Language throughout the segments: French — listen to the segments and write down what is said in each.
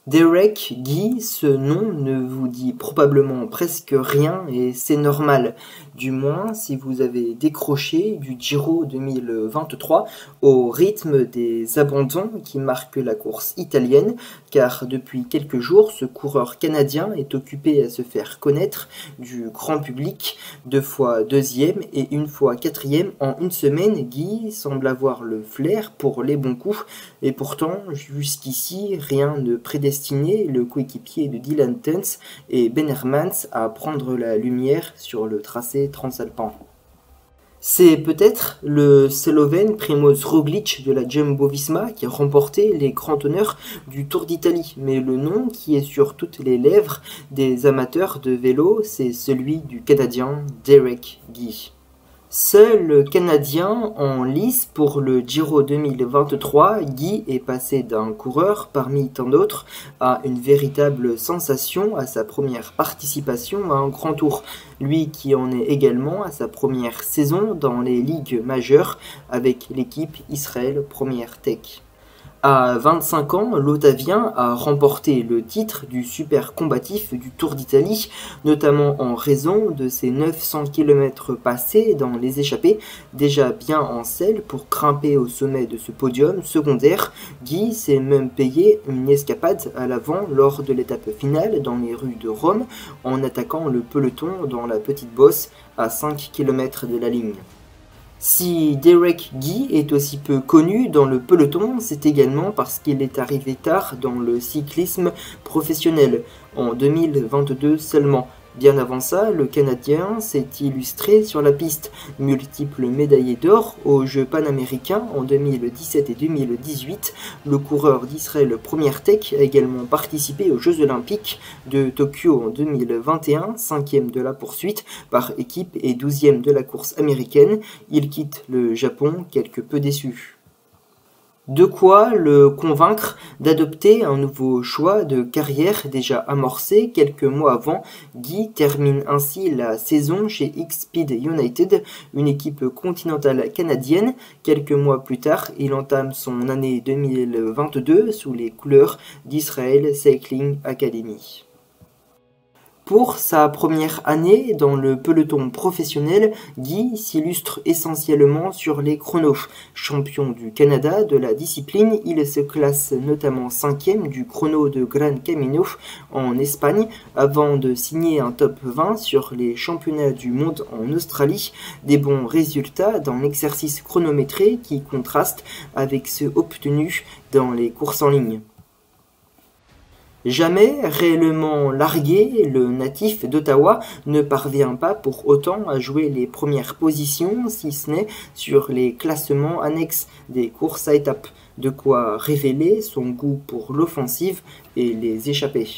Derek Guy, ce nom ne vous dit probablement presque rien et c'est normal, du moins si vous avez décroché du Giro 2023 au rythme des abandons qui marquent la course italienne, car depuis quelques jours, ce coureur canadien est occupé à se faire connaître du grand public, 2 fois deuxième et 1 fois quatrième en une semaine. Guy semble avoir le flair pour les bons coups et pourtant jusqu'ici rien ne prédestine le coéquipier de Dylan Teuns et Ben Hermans à prendre la lumière sur le tracé transalpin. C'est peut-être le Slovène Primož Roglič de la Jumbo-Visma qui a remporté les grands honneurs du Tour d'Italie, mais le nom qui est sur toutes les lèvres des amateurs de vélo, c'est celui du Canadien Derek Guy. Seul Canadien en lice pour le Giro 2023, Guy est passé d'un coureur parmi tant d'autres à une véritable sensation à sa première participation à un grand tour. Lui qui en est également à sa première saison dans les ligues majeures avec l'équipe Israel Première Tech. À 25 ans, l'Otavien a remporté le titre du super combatif du Tour d'Italie, notamment en raison de ses 900 km passés dans les échappées, déjà bien en selle pour grimper au sommet de ce podium secondaire. Guy s'est même payé une escapade à l'avant lors de l'étape finale dans les rues de Rome, en attaquant le peloton dans la petite bosse à 5 km de la ligne. Si Derek Guy est aussi peu connu dans le peloton, c'est également parce qu'il est arrivé tard dans le cyclisme professionnel, en 2022 seulement. Bien avant ça, le Canadien s'est illustré sur la piste, multiple médaillé d'or aux Jeux panaméricains en 2017 et 2018. Le coureur d'Israël Première Tech a également participé aux Jeux olympiques de Tokyo en 2021, 5e de la poursuite par équipe et 12e de la course américaine. Il quitte le Japon quelque peu déçu. De quoi le convaincre d'adopter un nouveau choix de carrière déjà amorcé quelques mois avant. Guy termine ainsi la saison chez X-Speed United, une équipe continentale canadienne. Quelques mois plus tard, il entame son année 2022 sous les couleurs d'Israel Cycling Academy. Pour sa première année dans le peloton professionnel, Guy s'illustre essentiellement sur les chronos. Champion du Canada de la discipline, il se classe notamment 5e du chrono de Gran Camino en Espagne avant de signer un top 20 sur les championnats du monde en Australie. Des bons résultats dans l'exercice chronométré qui contraste avec ceux obtenus dans les courses en ligne. Jamais réellement largué, le natif d'Ottawa ne parvient pas pour autant à jouer les premières positions, si ce n'est sur les classements annexes des courses à étapes, de quoi révéler son goût pour l'offensive et les échappées.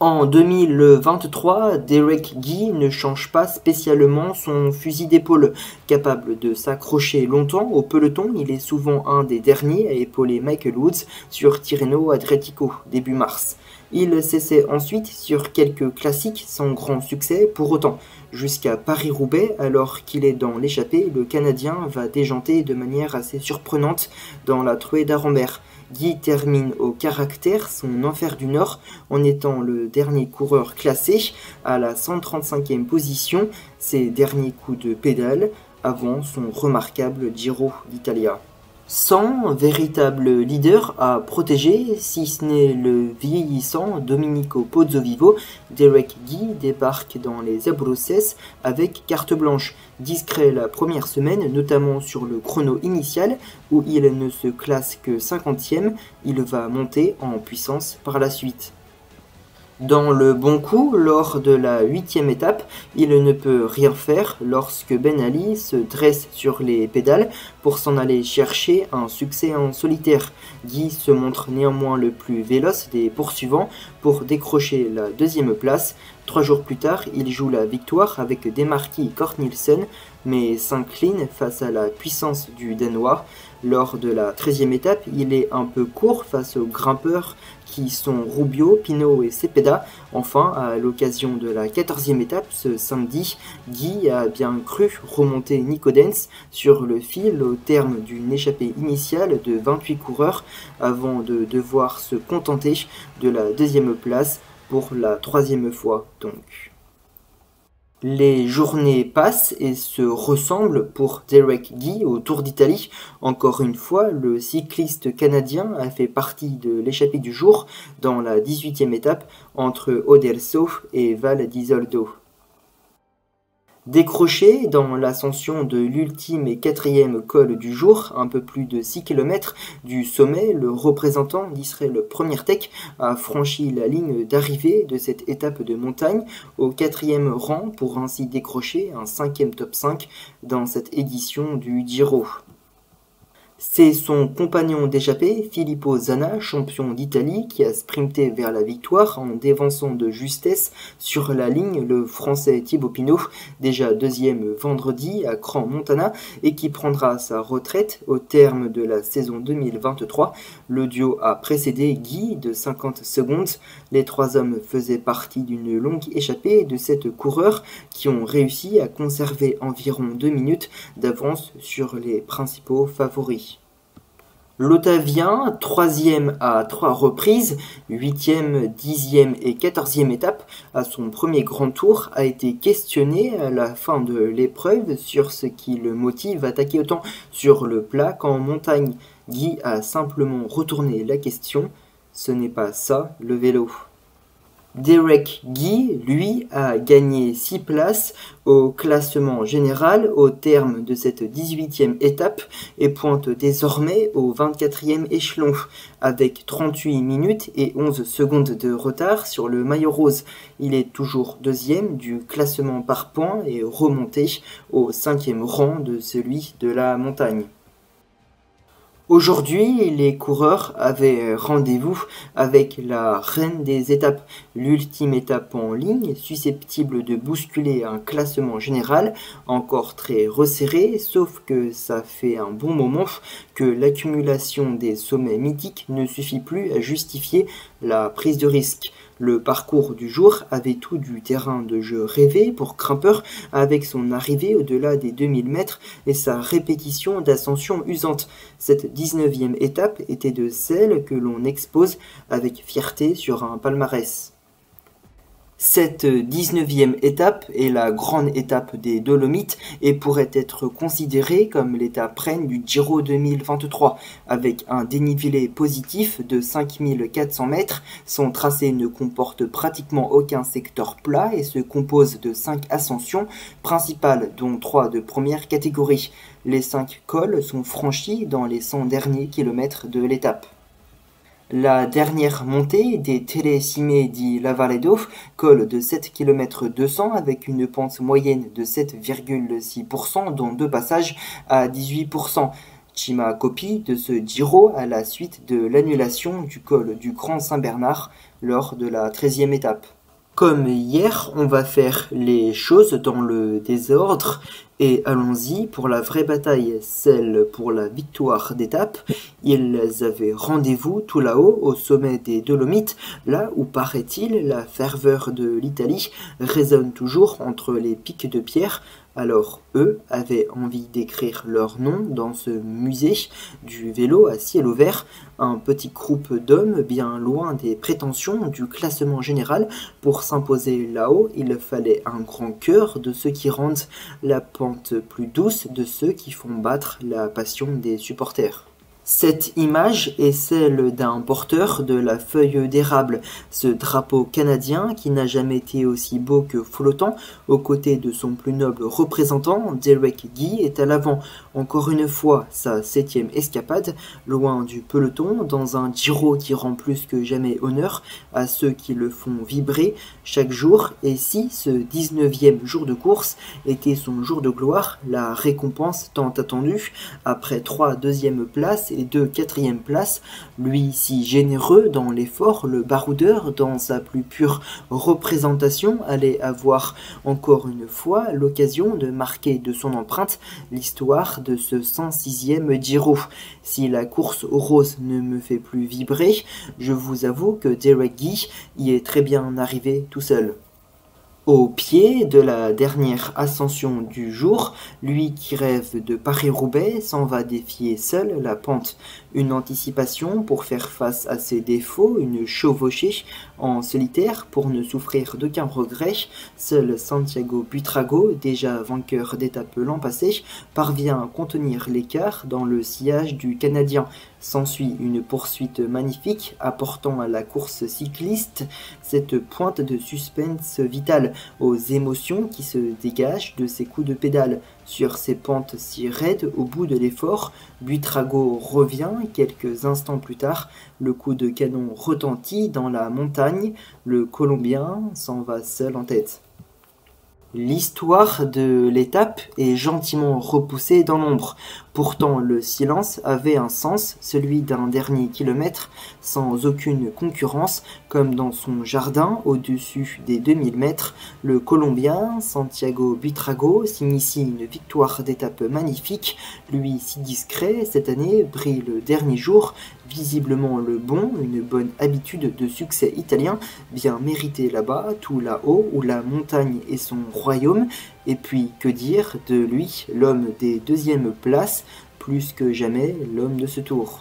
En 2023, Derek Guy ne change pas spécialement son fusil d'épaule. Capable de s'accrocher longtemps au peloton, il est souvent un des derniers à épauler Michael Woods sur Tirreno Adriatico, début mars. Il s'essaie ensuite sur quelques classiques sans grand succès pour autant. Jusqu'à Paris-Roubaix, alors qu'il est dans l'échappée, le Canadien va déjanter de manière assez surprenante dans la trouée d'Arambert. Guy termine au caractère son enfer du Nord en étant le dernier coureur classé à la 135e position, ses derniers coups de pédale avant son remarquable Giro d'Italia. Sans véritable leader à protéger, si ce n'est le vieillissant Domenico Pozzovivo, Derek Guy débarque dans les Abruzzes avec carte blanche. Discret la première semaine, notamment sur le chrono initial où il ne se classe que 50e, il va monter en puissance par la suite. Dans le bon coup, lors de la 8e étape, il ne peut rien faire lorsque Ben Ali se dresse sur les pédales pour s'en aller chercher un succès en solitaire. Guy se montre néanmoins le plus véloce des poursuivants pour décrocher la 2e place. 3 jours plus tard, il joue la victoire avec Demarki Cort Nielsen, mais s'incline face à la puissance du Danois. Lors de la 13e étape, il est un peu court face aux grimpeurs qui sont Rubio, Pinot et Cepeda. Enfin, à l'occasion de la 14e étape, ce samedi, Guy a bien cru remonter Nico Denz sur le fil au terme d'une échappée initiale de 28 coureurs avant de devoir se contenter de la 2e place pour la 3e fois donc. Les journées passent et se ressemblent pour Derek Guy au Tour d'Italie. Encore une fois, le cycliste canadien a fait partie de l'échappée du jour dans la 18e étape entre Oderzo et Val d'Isoldo. Décroché dans l'ascension de l'ultime et 4e col du jour, un peu plus de 6 km du sommet, le représentant d'Israël Premier Tech a franchi la ligne d'arrivée de cette étape de montagne au 4e rang pour ainsi décrocher un 5e top 5 dans cette édition du Giro. C'est son compagnon d'échappée, Filippo Zanna, champion d'Italie, qui a sprinté vers la victoire en dévançant de justesse sur la ligne le français Thibaut Pinot, déjà 2e vendredi à Crans-Montana et qui prendra sa retraite au terme de la saison 2023. Le duo a précédé Guy de 50 secondes. Les trois hommes faisaient partie d'une longue échappée de 7 coureurs qui ont réussi à conserver environ 2 minutes d'avance sur les principaux favoris. L'Ottavien, 3e à 3 reprises, 8e, 10e et 14e étape à son premier grand tour, a été questionné à la fin de l'épreuve sur ce qui le motive à attaquer autant sur le plat qu'en montagne. Guy a simplement retourné la question, ce n'est pas ça le vélo. Derek Guy, lui, a gagné 6 places au classement général au terme de cette 18e étape et pointe désormais au 24e échelon, avec 38 minutes et 11 secondes de retard sur le maillot rose. Il est toujours 2e du classement par points et remonté au 5e rang de celui de la montagne. Aujourd'hui, les coureurs avaient rendez-vous avec la reine des étapes, l'ultime étape en ligne, susceptible de bousculer un classement général encore très resserré, sauf que ça fait un bon moment que l'accumulation des sommets mythiques ne suffit plus à justifier la prise de risque. Le parcours du jour avait tout du terrain de jeu rêvé pour grimpeur avec son arrivée au-delà des 2000 mètres et sa répétition d'ascension usante. Cette 19e étape était de celles que l'on expose avec fierté sur un palmarès. Cette 19e étape est la grande étape des Dolomites et pourrait être considérée comme l'étape reine du Giro 2023. Avec un dénivelé positif de 5400 mètres, son tracé ne comporte pratiquement aucun secteur plat et se compose de 5 ascensions principales, dont 3 de première catégorie. Les 5 cols sont franchis dans les 100 derniers kilomètres de l'étape. La dernière montée des Telecime di Lavaredo, col de 7 km 200 avec une pente moyenne de 7,6% dont 2 passages à 18%. Cima copie de ce Giro à la suite de l'annulation du col du Grand Saint-Bernard lors de la 13e étape. Comme hier, on va faire les choses dans le désordre et allons-y pour la vraie bataille, celle pour la victoire d'étape. Ils avaient rendez-vous tout là-haut au sommet des Dolomites, là où paraît-il la ferveur de l'Italie résonne toujours entre les pics de pierre. Alors eux avaient envie d'écrire leur nom dans ce musée du vélo à ciel ouvert, un petit groupe d'hommes bien loin des prétentions du classement général. Pour s'imposer là-haut, il fallait un grand cœur de ceux qui rendent la pente plus douce, de ceux qui font battre la passion des supporters. Cette image est celle d'un porteur de la feuille d'érable, ce drapeau canadien qui n'a jamais été aussi beau que flottant, aux côtés de son plus noble représentant, Derek Guy, est à l'avant. Encore une fois, sa 7e escapade, loin du peloton, dans un Giro qui rend plus que jamais honneur à ceux qui le font vibrer chaque jour. Et si ce 19e jour de course était son jour de gloire, la récompense tant attendue, après 3 deuxièmes places et et de 4e place. Lui si généreux dans l'effort, le baroudeur dans sa plus pure représentation allait avoir encore une fois l'occasion de marquer de son empreinte l'histoire de ce 106e Giro. Si la course aux roses ne me fait plus vibrer, je vous avoue que Derek Guy y est très bien arrivé tout seul. Au pied de la dernière ascension du jour, lui qui rêve de Paris-Roubaix s'en va défier seul la pente. Une anticipation pour faire face à ses défauts, une chevauchée en solitaire pour ne souffrir d'aucun regret. Seul Santiago Buitrago, déjà vainqueur d'étape l'an passé, parvient à contenir l'écart dans le sillage du Canadien. S'ensuit une poursuite magnifique apportant à la course cycliste cette pointe de suspense vital aux émotions qui se dégagent de ses coups de pédale. Sur ces pentes si raides au bout de l'effort, Buitrago revient quelques instants plus tard, le coup de canon retentit dans la montagne, le Colombien s'en va seul en tête. L'histoire de l'étape est gentiment repoussée dans l'ombre. Pourtant, le silence avait un sens, celui d'un dernier kilomètre, sans aucune concurrence, comme dans son jardin, au-dessus des 2000 mètres. Le Colombien, Santiago Buitrago, s'initie une victoire d'étape magnifique. Lui, si discret, cette année, brille le dernier jour, visiblement le bon, une bonne habitude de succès italien, bien mérité là-bas, tout là-haut, où la montagne est son royaume. Et puis, que dire de lui, l'homme des deuxièmes places, plus que jamais l'homme de ce tour.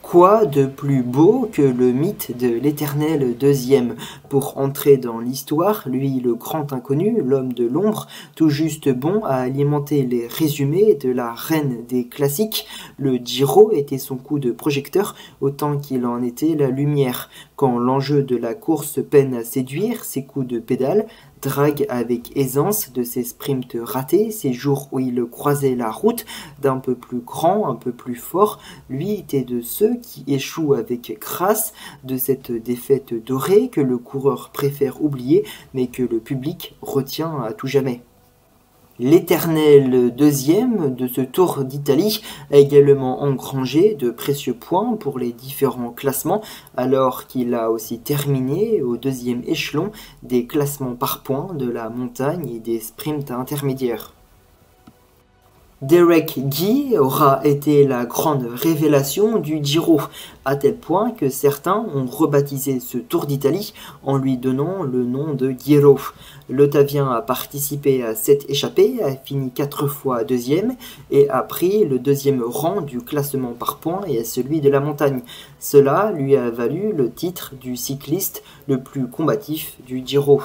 Quoi de plus beau que le mythe de l'éternel deuxième? Pour entrer dans l'histoire, lui le grand inconnu, l'homme de l'ombre, tout juste bon à alimenter les résumés de la reine des classiques, le Giro était son coup de projecteur autant qu'il en était la lumière. Quand l'enjeu de la course peine à séduire, ses coups de pédale drague avec aisance de ses sprints ratés, ces jours où il croisait la route d'un peu plus grand, un peu plus fort, lui était de ceux qui échouent avec grâce, de cette défaite dorée que le coureur préfère oublier, mais que le public retient à tout jamais. L'éternel deuxième de ce Tour d'Italie a également engrangé de précieux points pour les différents classements, alors qu'il a aussi terminé au deuxième échelon des classements par points de la montagne et des sprints intermédiaires. Derek Guy aura été la grande révélation du Giro, à tel point que certains ont rebaptisé ce Tour d'Italie en lui donnant le nom de Giro. L'Otavien a participé à 7 échappées, a fini 4 fois deuxième et a pris le deuxième rang du classement par points et celui de la montagne. Cela lui a valu le titre du cycliste le plus combatif du Giro.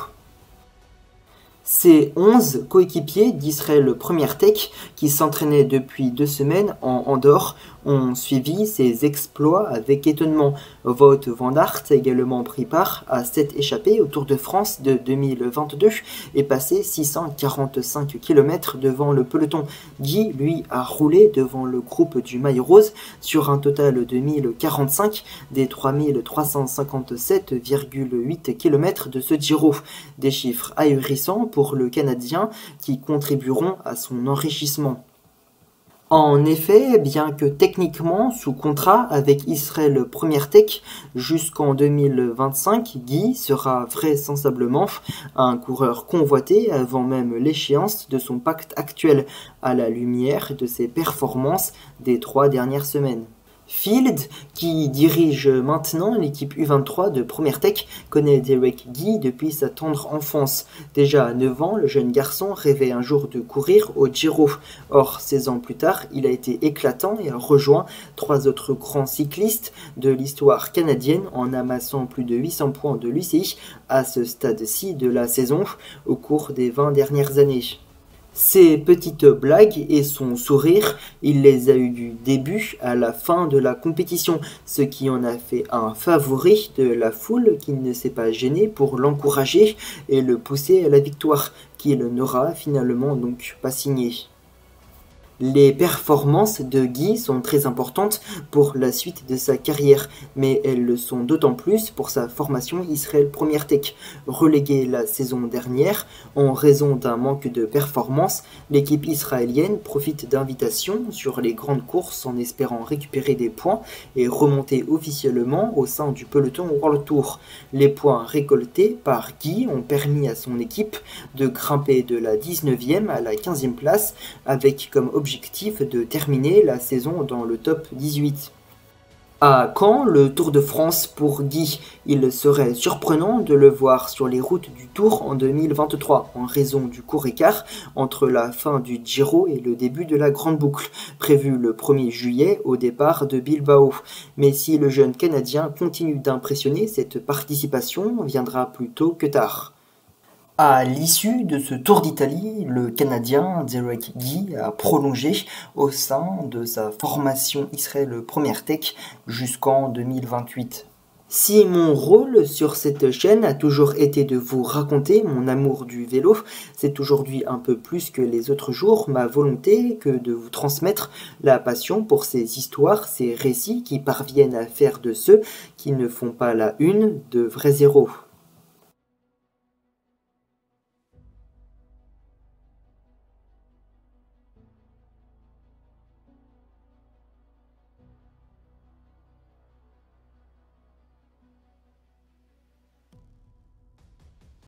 Ses 11 coéquipiers d'Israël Première Tech, qui s'entraînaient depuis 2 semaines en Andorre, ont suivi ses exploits avec étonnement. Wout van Aert a également pris part à 7 échappées au Tour de France de 2022 et passé 645 km devant le peloton. Guy, lui, a roulé devant le groupe du maillot rose sur un total de 1045 des 3357,8 km de ce Giro. Des chiffres ahurissants pour le Canadien qui contribueront à son enrichissement. En effet, bien que techniquement sous contrat avec Israël Première Tech jusqu'en 2025, Guy sera vraisemblablement un coureur convoité avant même l'échéance de son pacte actuel, à la lumière de ses performances des 3 dernières semaines. Field, qui dirige maintenant l'équipe U23 de Première Tech, connaît Derek Guy depuis sa tendre enfance. Déjà à 9 ans, le jeune garçon rêvait un jour de courir au Giro. Or, 16 ans plus tard, il a été éclatant et a rejoint 3 autres grands cyclistes de l'histoire canadienne en amassant plus de 800 points de l'UCI à ce stade-ci de la saison au cours des 20 dernières années. Ses petites blagues et son sourire, il les a eu du début à la fin de la compétition, ce qui en a fait un favori de la foule qui ne s'est pas gêné pour l'encourager et le pousser à la victoire, qu'il n'aura finalement donc pas signé. Les performances de Guy sont très importantes pour la suite de sa carrière, mais elles le sont d'autant plus pour sa formation Israël Première Tech. Reléguée la saison dernière, en raison d'un manque de performance, l'équipe israélienne profite d'invitations sur les grandes courses en espérant récupérer des points et remonter officiellement au sein du peloton World Tour. Les points récoltés par Guy ont permis à son équipe de grimper de la 19e à la 15e place avec comme objectif de terminer la saison dans le top 18. À quand le Tour de France pour Guy? Il serait surprenant de le voir sur les routes du Tour en 2023, en raison du court écart entre la fin du Giro et le début de la Grande Boucle, prévu le 1er juillet au départ de Bilbao. Mais si le jeune Canadien continue d'impressionner, cette participation viendra plus tôt que tard. À l'issue de ce Tour d'Italie, le Canadien Derek Guy a prolongé au sein de sa formation Israël Première Tech jusqu'en 2028. Si mon rôle sur cette chaîne a toujours été de vous raconter mon amour du vélo, c'est aujourd'hui un peu plus que les autres jours ma volonté que de vous transmettre la passion pour ces histoires, ces récits qui parviennent à faire de ceux qui ne font pas la une de vrais héros.